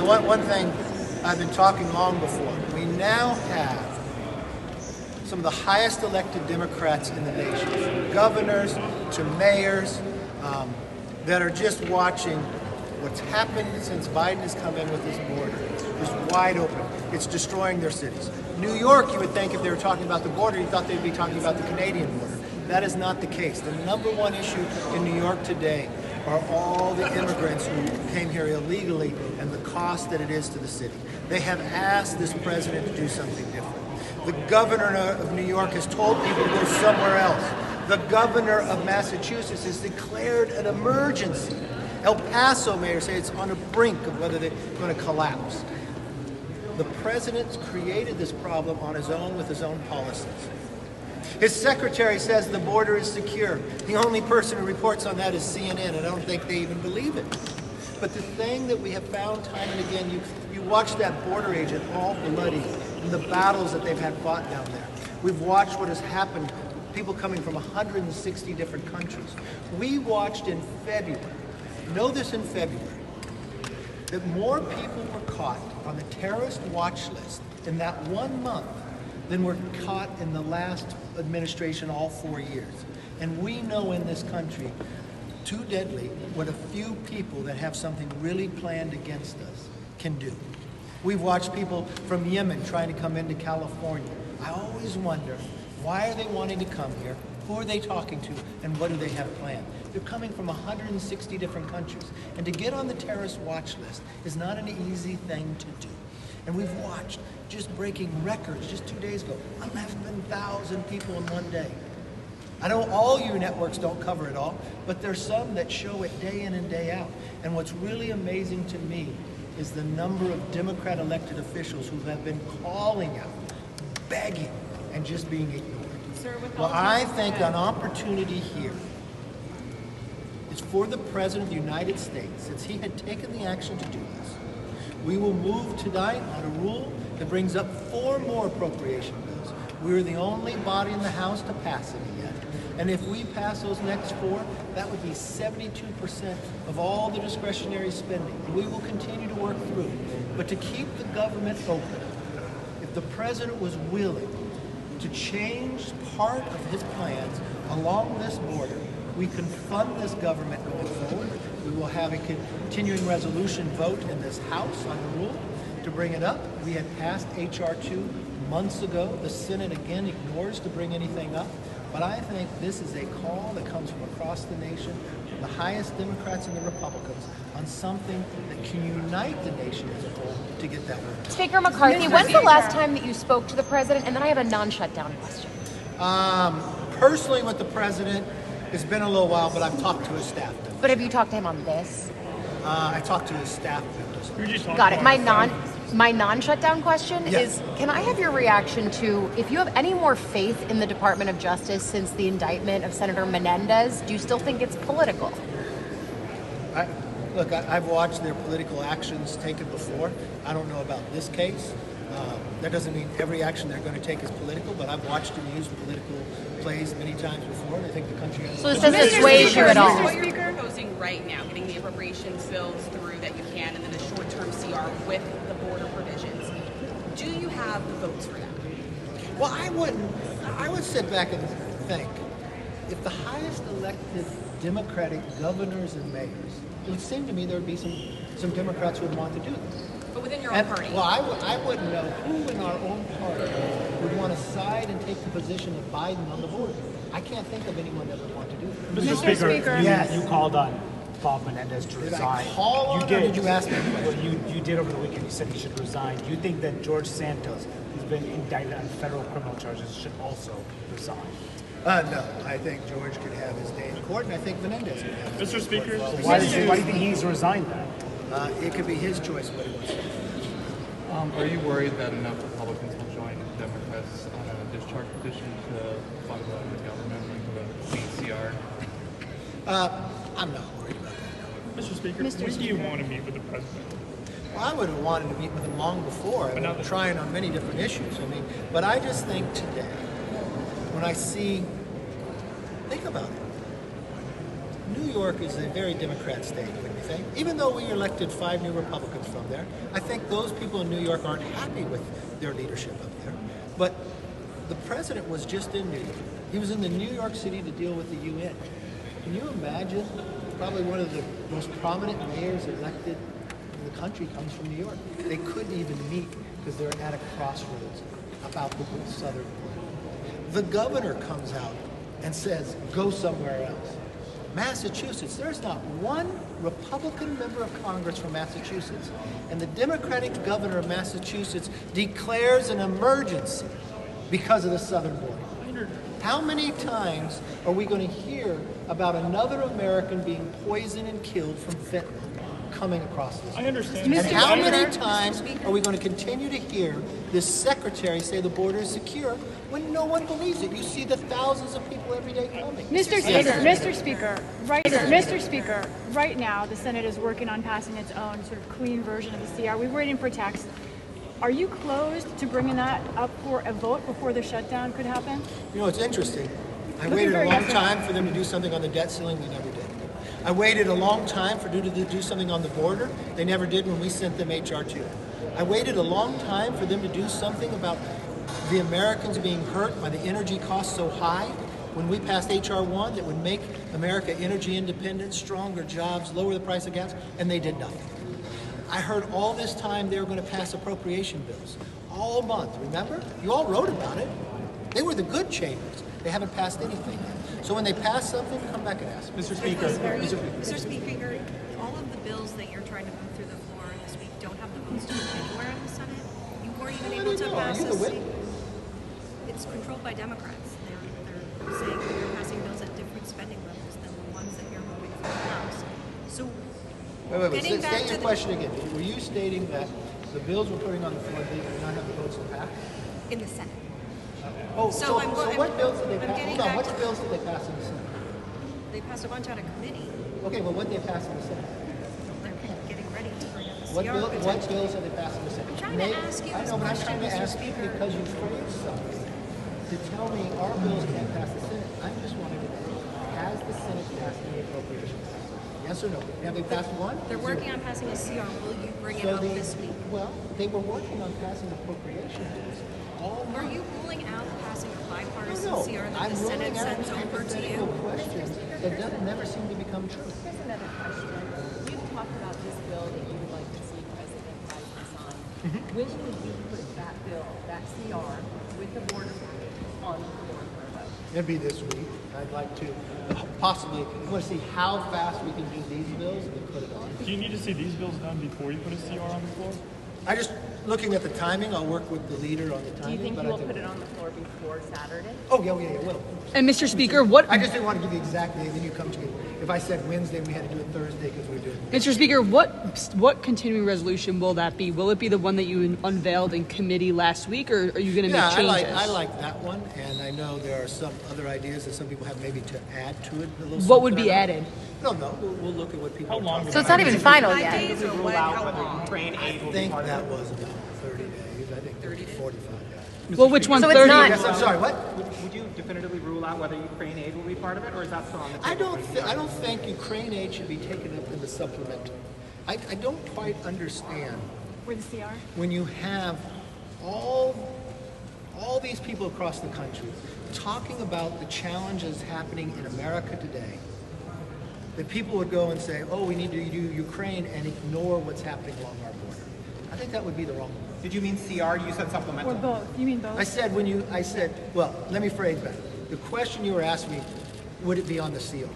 one thing I've been talking long before. We now have some of the highest elected Democrats in the nation, from governors to mayors, that are just watching what's happened since Biden has come in with this border. It's wide open. It's destroying their cities. New York, you would think if they were talking about the border, you thought they'd be talking about the Canadian border. That is not the case. The number one issue in New York today are all the immigrants who came here illegally and the cost that it is to the city. They have asked this president to do something different. The governor of New York has told people to go somewhere else. The governor of Massachusetts has declared an emergency. El Paso mayor says it's on the brink of whether they're going to collapse. The president's created this problem on his own with his own policies. His secretary says the border is secure. The only person who reports on that is CNN, and I don't think they even believe it. But the thing that we have found time and again, you watch that border agent all bloody and the battles that they've had fought down there. We've watched what has happened, people coming from 160 different countries. We watched in February, know this in February, that more people were caught on the terrorist watch list in that 1 month than were caught in the last administration all 4 years. And we know in this country, too deadly, what a few people that have something really planned against us can do. We've watched people from Yemen trying to come into California. I always wonder, why are they wanting to come here? Who are they talking to? And what do they have planned? They're coming from 160 different countries. And to get on the terrorist watch list is not an easy thing to do. And we've watched just breaking records just 2 days ago, 11,000 people in one day. I know all your networks don't cover it all, but there's some that show it day in and day out. And what's really amazing to me is the number of Democrat elected officials who have been calling out, begging, and just being ignored. Sir, well, I think an opportunity here is for the President of the United States, since he had taken the action to do this. We will move tonight on a rule that brings up 4 more appropriation bills. We're the only body in the House to pass it yet. And if we pass those next 4, that would be 72% of all the discretionary spending. And we will continue to work through it. But to keep the government open, if the President was willing to change part of his plans along this border, we can fund this government going forward. We will have a continuing resolution vote in this House on the rule to bring it up. We had passed H.R. 2 months ago. The Senate again ignores to bring anything up. But I think this is a call that comes from across the nation, from the highest Democrats and the Republicans, on something that can unite the nation as a whole to get that work. Speaker McCarthy, when's the last time that you spoke to the president? And then I have a non-shutdown question. Personally with the president, it's been a little while, but I've talked to his staff members. But have you talked to him on this? I talked to his staff members. Got it. My non-shutdown question is, can I have your reaction to, if you have any more faith in the Department of Justice since the indictment of Senator Menendez, do you still think it's political? Look, I've watched their political actions taken before. I don't know about this case. That doesn't mean every action they're going to take is political, but I've watched them use political plays many times before, and I think the country has... So this doesn't sway you at all? What you're proposing right now, getting the appropriations bills through that you can, and then a short-term CR with the border provisions, do you have the votes for that? Well, I would sit back and think, if the highest elected Democratic governors and mayors, it would seem to me there would be some Democrats who would want to do this. But within your own party? Well, I wouldn't know who in our own party would want to side and take the position of Biden on the border. I can't think of anyone that would want to do that. Mr. Speaker, yes. You called on Bob Menendez to resign. Did I call on him, or did you ask me? Well, you did over the weekend. You said he should resign. Do you think that George Santos, who's been indicted on federal criminal charges, should also resign? No, I think George could have his day in court, and I think Menendez could have his Mr. Speaker, Why do you think he's resigned then? It could be his choice what he wants to do. are you worried that enough Republicans will join Democrats on a discharge petition to fund the government with a CR? I'm not worried about that. Mr. Speaker, when do you want to meet with the president? Well, I would have wanted to meet with him long before. I've been trying on many different issues. But I just think today, when I see, think about it. New York is a very Democrat state, wouldn't you think? Even though we elected 5 new Republicans from there, I think those people in New York aren't happy with their leadership up there. But the president was just in New York. He was in the New York City to deal with the UN. Can you imagine? Probably one of the most prominent mayors elected in the country comes from New York. They couldn't even meet because they're at a crossroads about the southern border. The governor comes out and says, go somewhere else. Massachusetts, there's not one Republican member of Congress from Massachusetts, and the Democratic governor of Massachusetts declares an emergency because of the southern border. How many times are we going to hear about another American being poisoned and killed from fentanyl coming across this? I understand. And how many times are we going to continue to hear this secretary say the border is secure when no one believes it? You see the thousands of people every day coming. Mr. Speaker, right now the Senate is working on passing its own sort of clean version of the CR. We're waiting for text. Are you closed to bringing that up for a vote before the shutdown could happen? You know, it's interesting. I waited a long time for them to do something on the debt ceiling. They never did. I waited a long time for them to do something on the border. They never did when we sent them HR 2. I waited a long time for them to do something about the Americans being hurt by the energy costs so high when we passed HR 1 that would make America energy independent, stronger jobs, lower the price of gas, and they did nothing. I heard all this time they were going to pass appropriation bills all month, remember? You all wrote about it. They were the good chambers. They haven't passed anything yet. So when they pass something, come back and ask. Mr. Speaker, all of the bills that you're trying to move through the floor this week don't have the votes to move anywhere in the Senate. You weren't even able to pass this. It's controlled by Democrats. They're saying that you're passing bills at different spending levels than the ones that you're moving through the House. So Wait. State your question again. Were you stating that the bills we're putting on the floor, they do not have the votes to pass? in the Senate. So what bills did they pass? Hold on, what bills did they pass in the Senate? They passed a bunch out of committee. Okay, well, what did they pass in the Senate? They're getting ready to bring up the What CR. bills have they passed in the Senate? I'm trying to ask you I this know, but I'm question, trying to Mr. ask you Speaker. because you phrased something to tell me our bills can't pass the Senate. I'm just wondering, has the Senate passed any appropriations? Yes or no? Have they passed one? They're working on passing a CR. Will you bring it up this week? Well, they were working on passing appropriation bills. Are you ruling out passing a bipartisan No, CR that I'm the Senate ruling out sends over to hypothetical you? questions that never seem to become true. Here's another question. You've talked about this bill that you would like to see President Biden sign. When would you put that bill, that CR, with the border package on the floor for a vote? It'd be this week. I'd like to possibly, I want to see how fast we can do these bills and then put it on. Do you need to see these bills done before you put a CR on the floor? I just, looking at the timing, I'll work with the leader on the timing. Do you think but you I will put it on the floor before Saturday? Oh, yeah, will. And Mr. Speaker, what I just didn't want to give you the exact day, then you come to me. If I said Wednesday, we had to do it Thursday because we're doing. Mr. Speaker, what continuing resolution will that be? Will it be the one that you unveiled in committee last week, or are you going to make changes? I like that one, and I know there are some other ideas that some people have maybe to add to it. A little What would something be I don't know. added? No, we'll look at what people are talking So it's not even final 5 yet. days or what? How long? I think that was about 30 days. I think 45 days. Well, which one? So it's 30? not- Yes, I'm sorry, what? Would you definitively rule out whether Ukraine aid will be part of it, or is that still on the table? I don't think Ukraine aid should be taken up in the supplemental. I don't quite understand With the CR? when you have all these people across the country talking about the challenges happening in America today, that people would go and say, oh, we need to do Ukraine and ignore what's happening along our border. I think that would be the wrong one. Did you mean CR? You said supplemental. Or both? You mean both? I said, well, let me phrase that. The question you were asking me, would it be on the CR?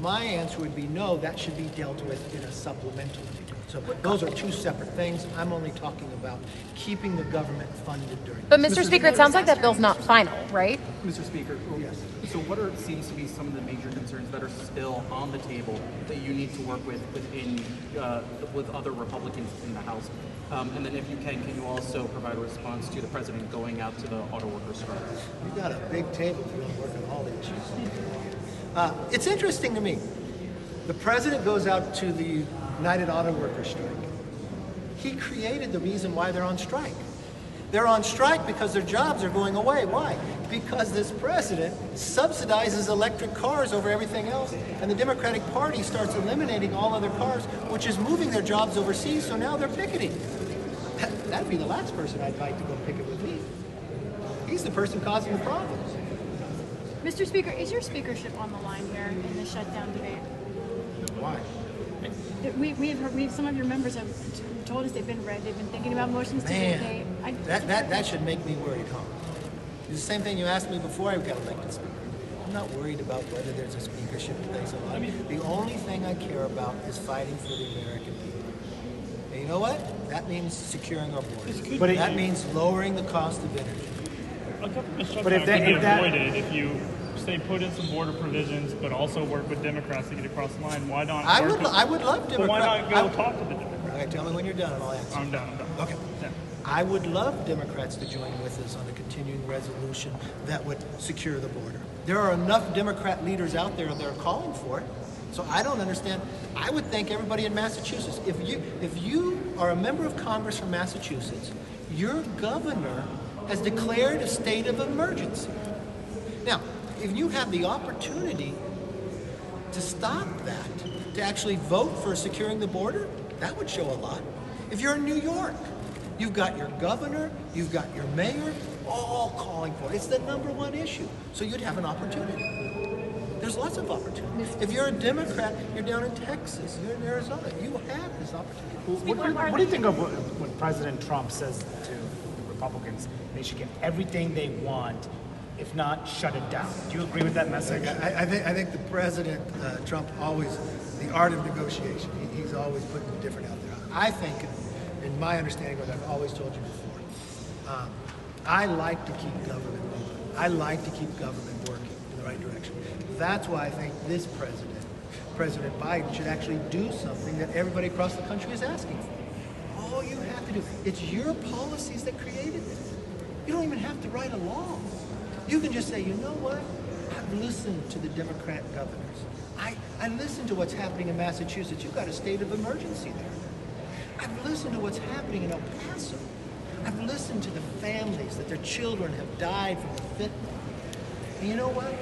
My answer would be no, that should be dealt with in a supplemental. So those are two separate things. I'm only talking about keeping the government funded during. But Mr. Speaker, it sounds like that bill's not final, right? Mr. Speaker, Yes. so what seems to be some of the major concerns that are still on the table that you need to work with with other Republicans in the House? And then if you can you also provide a response to the president going out to the auto workers strike? We've got a big table to really work on all the issues. It's interesting to me. The president goes out to the United Auto Workers strike. He created the reason why they're on strike. They're on strike because their jobs are going away. Why? Because this president subsidizes electric cars over everything else, and the Democratic Party starts eliminating all other cars, which is moving their jobs overseas, so now they're picketing. That'd be the last person I'd invite to go picket with me. He's the person causing the problems. Mr. Speaker, is your speakership on the line here in the shutdown debate? Why? We've heard, some of your members have told us they've been thinking about motions to vacate. That should make me worried, huh? It's the same thing you asked me before I got elected speaker. I'm not worried about whether there's a speakership place or not. The only thing I care about is fighting for the American people. And you know what? That means securing our borders. That means lowering the cost of energy. But if that can be avoided, if you say put in some border provisions, but also work with Democrats to get across the line, why not? I would love Democrats. But why not go talk to the Democrats? Okay, tell me when you're done and I'll answer. I'm done. Okay. Yeah. I would love Democrats to join with us on a continuing resolution that would secure the border. There are enough Democrat leaders out there that are calling for it. So I don't understand. I would think everybody in Massachusetts, if you are a member of Congress from Massachusetts, your governor has declared a state of emergency. Now, if you have the opportunity to stop that, to actually vote for securing the border, that would show a lot. If you're in New York, you've got your governor, you've got your mayor, all calling for it. It's the #1 issue. So you'd have an opportunity. There's lots of opportunities. If you're a Democrat, you're down in Texas, you're in Arizona, you have this opportunity. What do you think of when President Trump says to Republicans they should get everything they want, if not shut it down? Do you agree with that message? I think the President, Trump, always, the art of negotiation, he's always putting different out there. I think, in my understanding, what I've always told you before, I like to keep government moving. I like to keep government working in the right direction. That's why I think this president, President Biden, should actually do something that everybody across the country is asking for. All you have to do, it's your policies that created this. You don't even have to write a law. You can just say, you know what? I've listened to the Democrat governors. I listened to what's happening in Massachusetts. You've got a state of emergency there. I've listened to what's happening in El Paso. I've listened to the families that their children have died from the fentanyl. And you know what?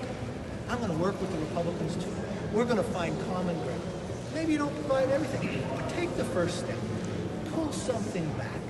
I'm going to work with the Republicans too. We're going to find common ground. Maybe you don't provide everything, but take the first step. Pull something back,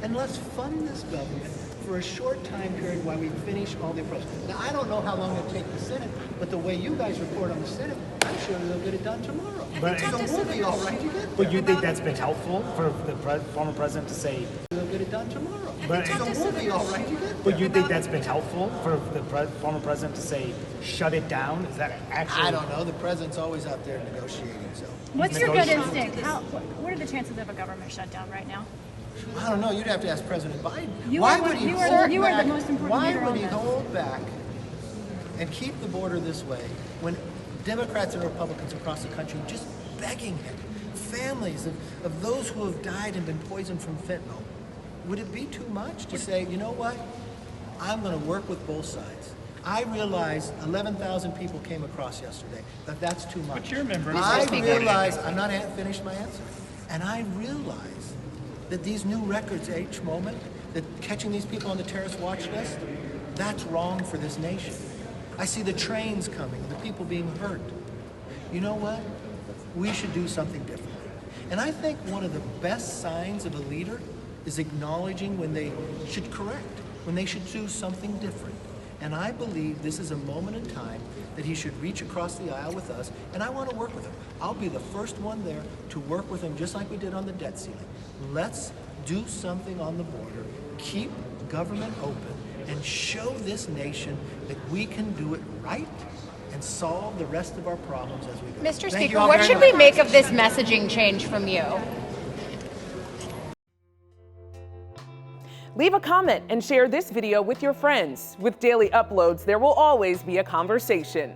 and let's fund this government for a short time period while we finish all the approaches. Now, I don't know how long it'll take the Senate, but the way you guys report on the Senate, I'm sure they'll get it done tomorrow. But so we'll be all right to get there. But you think that's been helpful for the former president to say? They'll get it done tomorrow. But so we'll be all right to get there. But you think that's been helpful for the former president to say, shut it down? Is that actually? I don't know. The president's always out there negotiating. So. What's your gut instinct? What are the chances of a government shutdown right now? I don't know. You'd have to ask President Biden. You are the most important Why leader on would he this. hold back and keep the border this way when Democrats and Republicans across the country just begging him, families of those who have died and been poisoned from fentanyl? Would it be too much to say, you know what? I'm going to work with both sides. I realize 11,000 people came across yesterday. That's too much. But you're a member. I realize, I'm not finished my answer, and I realize that these new records at each moment, that catching these people on the terrorist watch list, that's wrong for this nation. I see the trains coming, the people being hurt. You know what? We should do something different. And I think one of the best signs of a leader is acknowledging when they should correct, when they should do something different. And I believe this is a moment in time that he should reach across the aisle with us, and I want to work with him. I'll be the first one there to work with him just like we did on the debt ceiling. Let's do something on the border, keep government open, and show this nation that we can do it right and solve the rest of our problems as we go. Mr. Speaker, what should we make of this messaging change from you? Leave a comment and share this video with your friends. With daily uploads, there will always be a conversation.